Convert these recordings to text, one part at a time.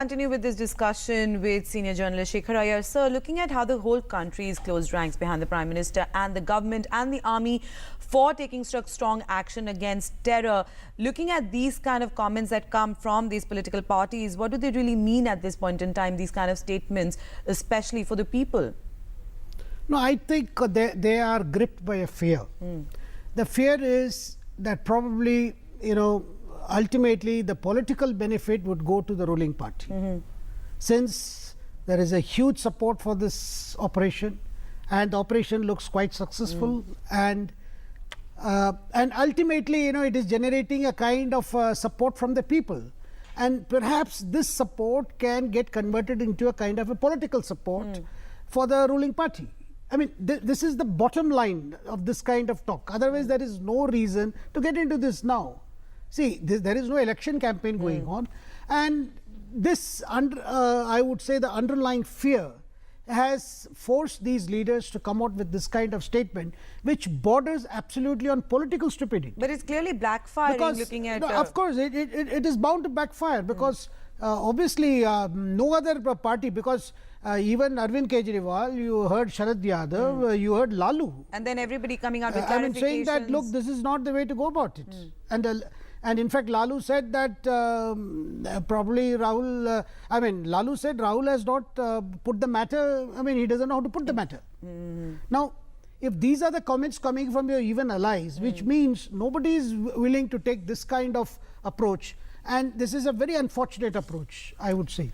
Continue with this discussion with senior journalist Shekhar Iyer. Sir, looking at how the whole country is closed ranks behind the Prime Minister and the government and the army for taking strong action against terror, looking at these kind of comments that come from these political parties, what do they really mean at this point in time, these kind of statements, especially for the people? No, I think they are gripped by a fear. The fear is that probably, ultimately the political benefit would go to the ruling party. Since there is a huge support for this operation and the operation looks quite successful and ultimately it is generating a kind of support from the people, and perhaps this support can get converted into a kind of a political support for the ruling party. I mean, this is the bottom line of this kind of talk. Otherwise, there is no reason to get into this now. See, there is no election campaign going on, and this, I would say, the underlying fear has forced these leaders to come out with this kind of statement, which borders absolutely on political stupidity. But it's clearly backfiring, looking at... No, of course, it is bound to backfire because obviously no other party, because even Arvind Kejriwal, you heard Sharad Yadav, you heard Lalu. And then everybody coming out with clarifications. I mean, saying that, look, this is not the way to go about it. And in fact, Lalu said that probably Rahul, Lalu said Rahul has not put the matter, he doesn't know how to put the matter. Now, if these are the comments coming from your even allies, which means nobody is willing to take this kind of approach, and this is a very unfortunate approach, I would say.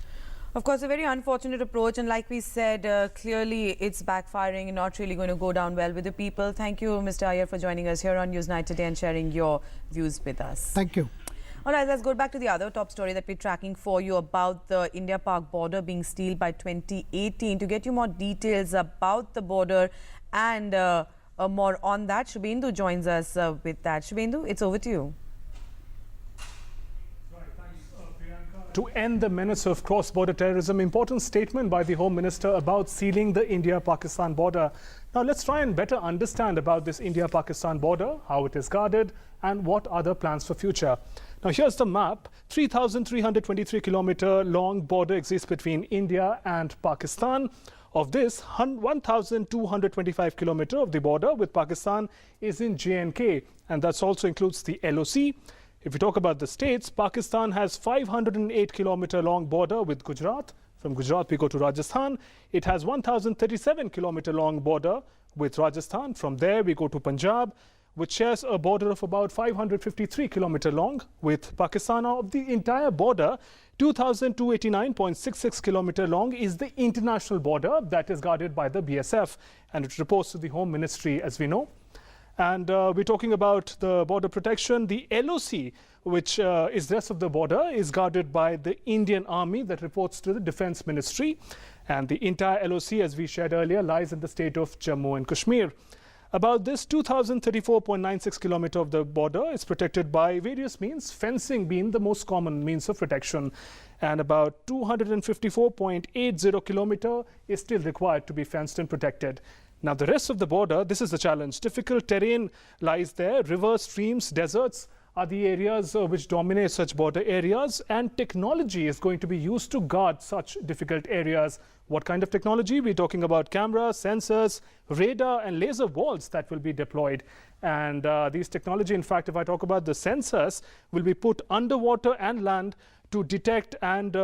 Of course, a very unfortunate approach, and like we said, clearly it's backfiring and not really going to go down well with the people. Thank you, Mr. Iyer, for joining us here on Newsnight today and sharing your views with us. Thank you. All right, let's go back to the other top story that we're tracking for you about the India-Pak border being sealed by 2018. To get you more details about the border and more on that, Shubhendu joins us with that. Shubhendu, it's over to you. To end the menace of cross-border terrorism, important statement by the Home Minister about sealing the India-Pakistan border. Now let's try and better understand about this India-Pakistan border, how it is guarded and what other plans for future. Now here's the map. 3,323 kilometer long border exists between India and Pakistan. Of this, 1,225 kilometer of the border with Pakistan is in J&K, and that also includes the LOC. If we talk about the states, Pakistan has 508 kilometer long border with Gujarat. From Gujarat, we go to Rajasthan. It has 1,037 kilometer long border with Rajasthan. From there, we go to Punjab, which shares a border of about 553 kilometer long with Pakistan. Of the entire border, 2,289.66 kilometer long is the international border that is guarded by the BSF, and it reports to the Home Ministry, as we know. And we're talking about the border protection. The LOC, which is the rest of the border, is guarded by the Indian Army that reports to the Defence Ministry. And the entire LOC, as we shared earlier, lies in the state of Jammu and Kashmir. About this, 2,034.96 kilometer of the border is protected by various means, fencing being the most common means of protection. And about 254.80 kilometer is still required to be fenced and protected. Now, the rest of the border, this is the challenge. Difficult terrain lies there. Rivers, streams, deserts are the areas which dominate such border areas, and technology is going to be used to guard such difficult areas. What kind of technology? We're talking about cameras, sensors, radar and laser walls that will be deployed. And these technology, in fact, if I talk about the sensors, will be put underwater and land to detect and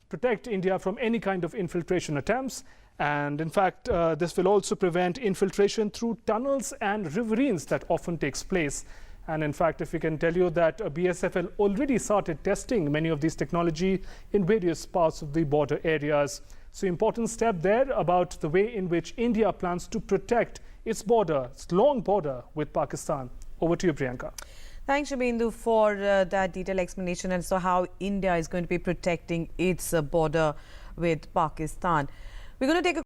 protect India from any kind of infiltration attempts. And in fact, this will also prevent infiltration through tunnels and riverines that often takes place. And in fact, if we can tell you that BSF already started testing many of these technology in various parts of the border areas. So important step there about the way in which India plans to protect its border, its long border with Pakistan. Over to you, Priyanka. Thanks, Shubhendu, for that detailed explanation and so how India is going to be protecting its border with Pakistan. We're going to take a